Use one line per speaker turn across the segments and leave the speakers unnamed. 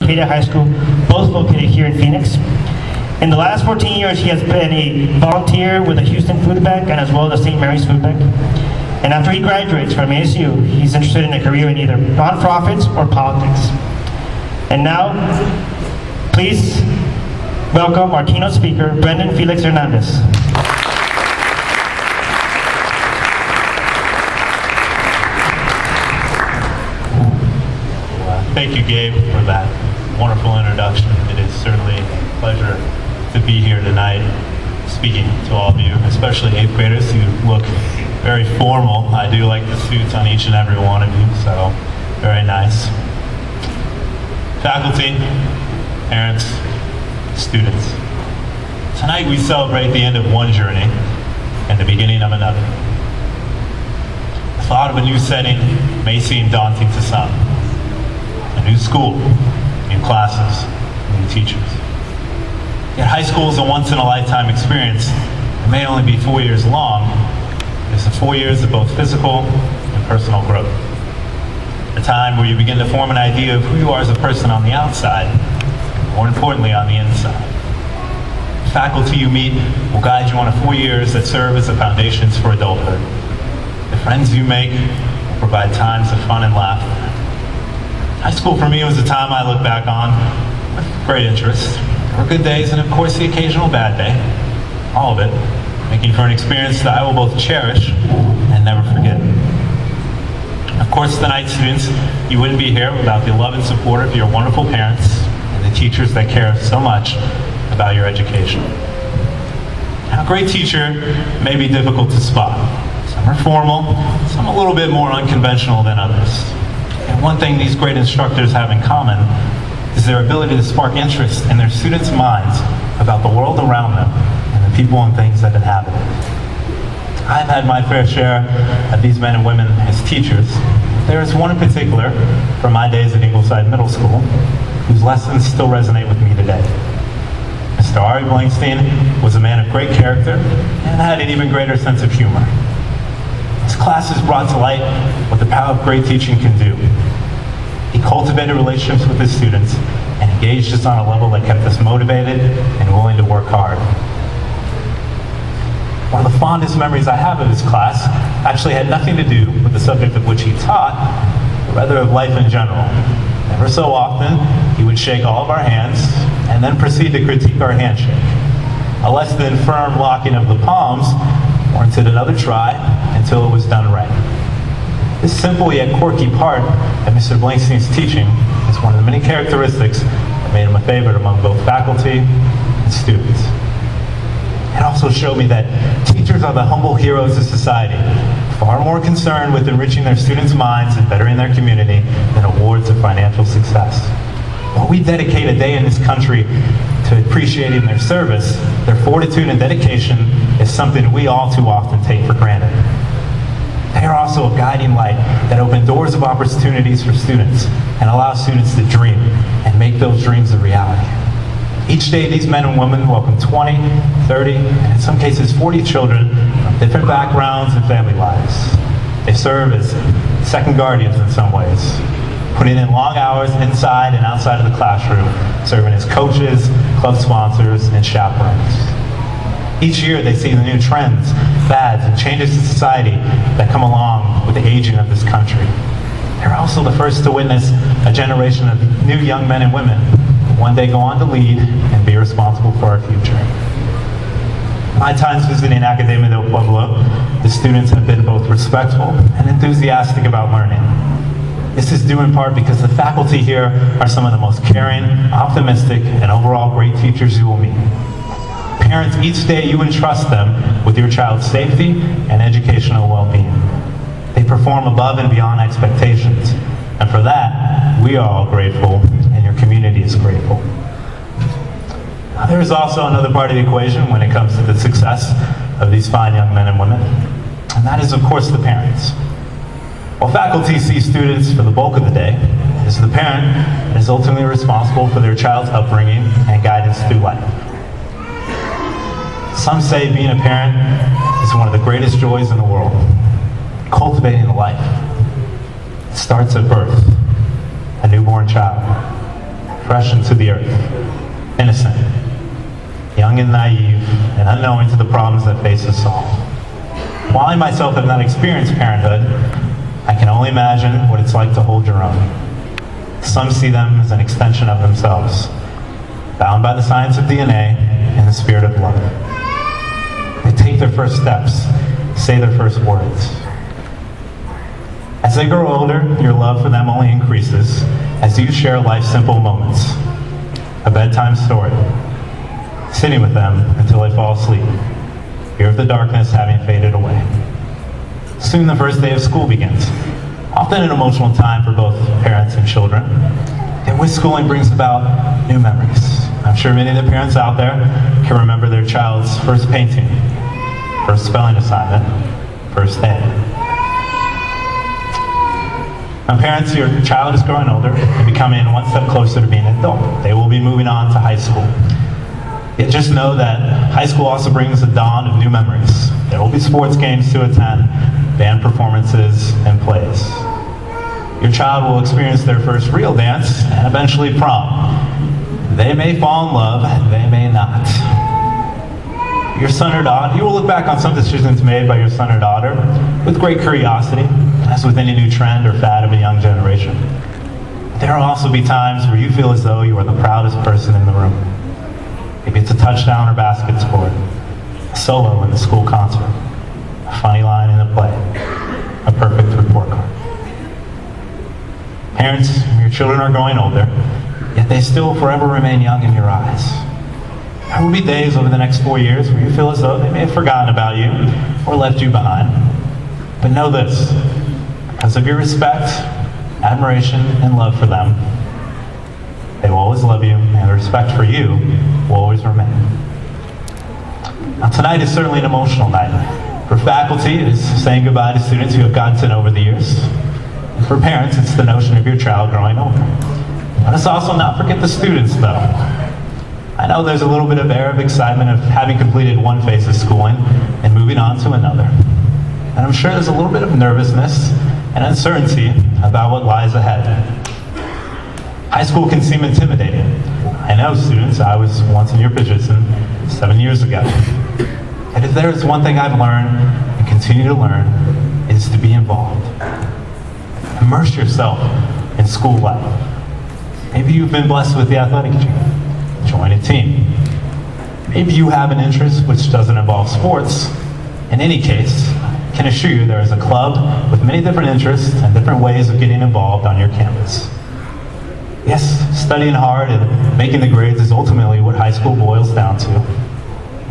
Arcadia High School, both located here in Phoenix. In the last 14 years, he has been a volunteer with the Houston Food Bank and as well as the St. Mary's Food Bank. And after he graduates from ASU, he's interested in a career in either nonprofits or politics. And now, please welcome our keynote speaker, Brendan Felix Hernandez.
Thank you, Gabe, for that wonderful introduction. It is certainly a pleasure to be here tonight speaking to all of you, especially 8th graders who look very formal. I do like the suits on each and every one of you, so very nice. Faculty, parents, students. Tonight we celebrate the end of one journey and the beginning of another. The thought of a new setting may seem daunting to some. A new school, new classes, new teachers. Yet high school is a once-in-a-lifetime experience. It may only be 4 years long. It's the 4 years of both physical and personal growth. A time where you begin to form an idea of who you are as a person on the outside, and more importantly on the inside. The faculty you meet will guide you on 4 years that serve as the foundations for adulthood. The friends you make will provide times of fun and laughter. High school for me was a time I look back on with great interest. There were good days and of course the occasional bad day. All of it, making for an experience that I will both cherish and never forget. Of course, tonight, students, you wouldn't be here without the love and support of your wonderful parents and the teachers that care so much about your education. Now, a great teacher may be difficult to spot. Some are formal, some a little bit more unconventional than others. And one thing these great instructors have in common is their ability to spark interest in their students' minds about the world around them and the people and things that inhabit it. I've had my fair share of these men and women as teachers. There is one in particular from my days at Ingleside Middle School whose lessons still resonate with me today. Mr. Ari Blankstein was a man of great character and had an even greater sense of humor. His classes brought to light what the power of great teaching can do. He cultivated relationships with his students and engaged us on a level that kept us motivated and willing to work hard. One of the fondest memories I have of his class actually had nothing to do with the subject of which he taught, but rather of life in general. Ever so often, he would shake all of our hands and then proceed to critique our handshake. A less than firm locking of the palms warranted another try until it was done right. This simple yet quirky part of Mr. Blankstein's teaching is one of the many characteristics that made him a favorite among both faculty and students. It also showed me that teachers are the humble heroes of society, far more concerned with enriching their students' minds and bettering their community than awards of financial success. While we dedicate a day in this country to appreciating their service, their fortitude and dedication is something we all too often take for granted. They are also a guiding light that open doors of opportunities for students and allow students to dream and make those dreams a reality. Each day, these men and women welcome 20, 30, and in some cases 40 children from different backgrounds and family lives. They serve as second guardians in some ways, putting in long hours inside and outside of the classroom, serving as coaches, club sponsors, and chaperones. Each year, they see the new trends, fads, and changes to society that come along with the aging of this country. They're also the first to witness a generation of new young men and women who one day go on to lead and be responsible for our future. My times visiting Academia del Pueblo, the students have been both respectful and enthusiastic about learning. This is due in part because the faculty here are some of the most caring, optimistic, and overall great teachers you will meet. Parents, each day you entrust them with your child's safety and educational well-being. They perform above and beyond expectations, and for that, we are all grateful, and your community is grateful. Now, there is also another part of the equation when it comes to the success of these fine young men and women, and that is, of course, the parents. While faculty see students for the bulk of the day, it is the parent that is ultimately responsible for their child's upbringing and guidance through life. Some say being a parent is one of the greatest joys in the world. Cultivating a life. It starts at birth, a newborn child. fresh into the earth, innocent, young and naive, and unknowing to the problems that face us all. While I myself have not experienced parenthood, I can only imagine what it's like to hold your own. Some see them as an extension of themselves, bound by the science of DNA and the spirit of love. They take their first steps, say their first words. As they grow older, your love for them only increases as you share life's simple moments. A bedtime story, sitting with them until they fall asleep, fear of the darkness having faded away. Soon the first day of school begins, often an emotional time for both parents and children. And with schooling brings about new memories. I'm sure many of the parents out there can remember their child's first painting, first spelling assignment, first day. Now parents, your child is growing older and becoming one step closer to being an adult. They will be moving on to high school. Yet just know that high school also brings the dawn of new memories. There will be sports games to attend, band performances, and plays. Your child will experience their first real dance and eventually prom. They may fall in love, they may not. Your son or daughter, you will look back on some decisions made by your son or daughter with great curiosity, as with any new trend or fad of a young generation. There will also be times where you feel as though you are the proudest person in the room. Maybe it's a touchdown or basket scored, a solo in the school concert, a funny line in a play, a perfect report card. Parents, your children are growing older, yet they still forever remain young in your eyes. There will be days over the next 4 years where you feel as though they may have forgotten about you or left you behind. But know this, because of your respect, admiration, and love for them, they will always love you, and the respect for you will always remain. Now tonight is certainly an emotional night. For faculty, it is saying goodbye to students you have gotten to know over the years. And for parents, it's the notion of your child growing older. Let us also not forget the students, though. I know there's a little bit of air of excitement of having completed one phase of schooling and moving on to another. And I'm sure there's a little bit of nervousness and uncertainty about what lies ahead. High school can seem intimidating. I know, students, I was once in your position 7 years ago. And if there is one thing I've learned and continue to learn, it is to be involved. Immerse yourself in school life. Maybe you've been blessed with the athletic team. Join a team. Maybe you have an interest which doesn't involve sports. In any case, I can assure you there is a club with many different interests and different ways of getting involved on your campus. Yes, studying hard and making the grades is ultimately what high school boils down to.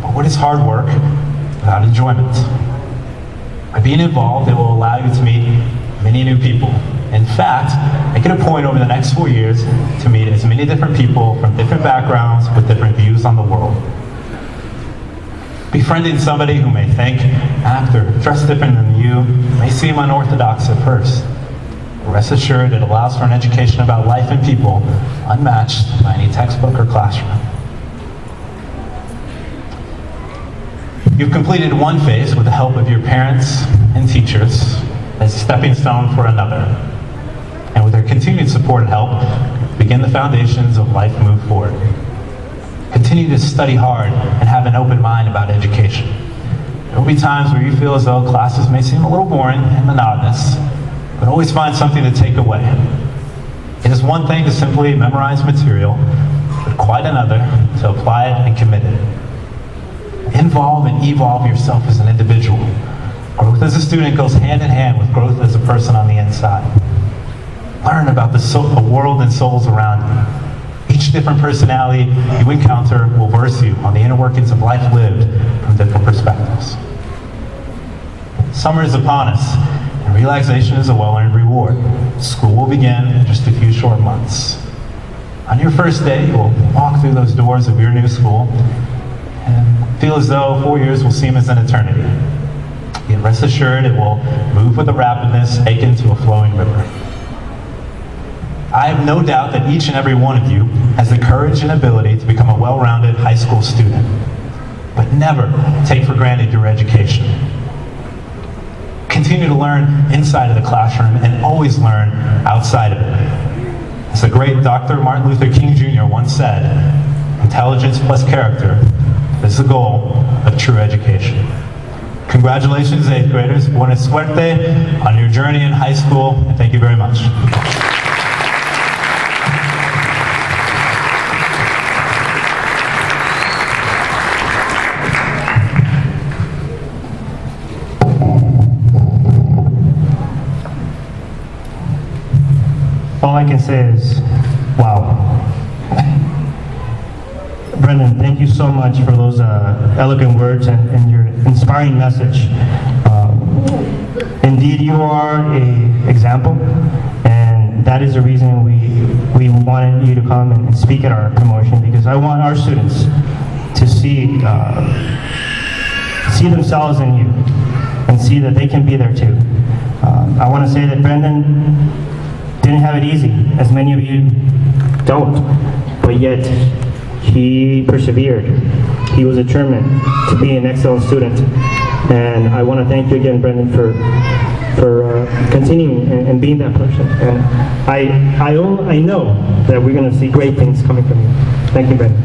But what is hard work without enjoyment? By being involved, it will allow you to meet many new people. In fact, make it a point over the next 4 years to meet as many different people from different backgrounds with different views on the world. Befriending somebody who may think, act, or dress different than you may seem unorthodox at first. But rest assured, it allows for an education about life and people unmatched by any textbook or classroom. You've completed one phase with the help of your parents and teachers as a stepping stone for another. And with their continued support and help, begin the foundations of life move forward. Continue to study hard and have an open mind about education. There will be times where you feel as though classes may seem a little boring and monotonous, but always find something to take away. It is one thing to simply memorize material, but quite another to apply it and commit it. Involve and evolve yourself as an individual. Growth as a student goes hand in hand with growth as a person on the inside. Learn about the world and souls around you. Each different personality you encounter will verse you on the inner workings of life lived from different perspectives. Summer is upon us, and relaxation is a well-earned reward. School will begin in just a few short months. On your first day, you will walk through those doors of your new school and feel as though 4 years will seem as an eternity. Yet rest assured, it will move with a rapidness akin to a flowing river. I have no doubt that each and every one of you has the courage and ability to become a well-rounded high school student. But never take for granted your education. Continue to learn inside of the classroom and always learn outside of it. As the great Dr. Martin Luther King Jr. once said, intelligence plus character is the goal of true education. Congratulations, 8th graders. Buena suerte on your journey in high school, and thank you very much.
All I can say is, wow. Brendan, thank you so much for those eloquent words and your inspiring message. Indeed, you are an example, and that is the reason we wanted you to come and speak at our promotion, because I want our students to see themselves in you and see that they can be there too. I want to say that Brendan didn't have it easy, as many of you don't, but yet he persevered. He was determined to be an excellent student, and I want to thank you again, Brendan, for continuing and being that person. And I know that we're going to see great things coming from you. Thank you, Brendan.